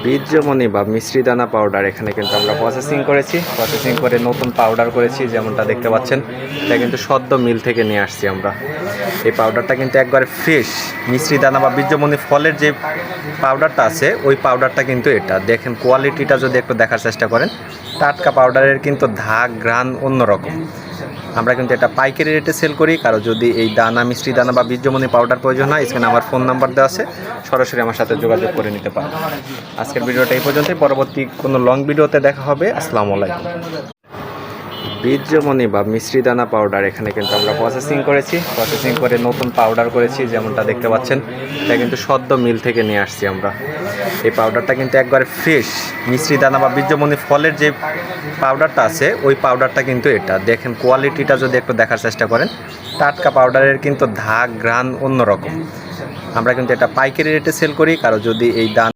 বীর্যমণি বা মিশ্রি দানা পাউডার এখানে কিন্তু আমরা প্রসেসিং করে নতুন পাউডার করেছি, যেমনটা দেখতে পাচ্ছেন। এটা কিন্তু সদ্য মিল থেকে নিয়ে আসছি আমরা। এই পাউডারটা কিন্তু একবারে ফ্রেশ। মিশ্রি দানা বা বীর্যমণি ফলের যে পাউডারটা আছে ওই পাউডারটা কিন্তু এটা দেখেন, কোয়ালিটিটা যদি একটু দেখার চেষ্টা করেন, টাটকা পাউডারের কিন্তু ধাক ঘ্রাণ অন্যরকম। আমরা কিন্তু এটা পাইকারি রেটে সেল করি। কারো যদি এই দানা মিষ্টি দানা বা বীর্যমণি পাউডার প্রয়োজন হয়, এখানে আমার ফোন নাম্বার দেওয়া আছে, সরাসরি আমার সাথে যোগাযোগ করে নিতে পারেন। আজকের ভিডিওটা এই পর্যন্তই। পরবর্তী কোনো লং ভিডিওতে দেখা হবে। আসসালামু আলাইকুম। বীর্যমণি বা মিশ্রি দানা পাউডার এখানে কিন্তু আমরা প্রসেসিং করে নতুন পাউডার করেছি, যেমনটা দেখতে পাচ্ছেন। এটা কিন্তু সদ্য মিল থেকে নিয়ে আসছি আমরা। এই পাউডারটা কিন্তু একবারে ফ্রেশ। মিশ্রি দানা বা বীর্যমণি ফলের যে পাউডারটা আছে ওই পাউডারটা কিন্তু এটা দেখেন, কোয়ালিটিটা যদি একটু দেখার চেষ্টা করেন, টাটকা পাউডারের কিন্তু ধাক ঘ্রাণ অন্যরকম। আমরা কিন্তু এটা পাইকারি রেটে সেল করি। কারো যদি এই দানা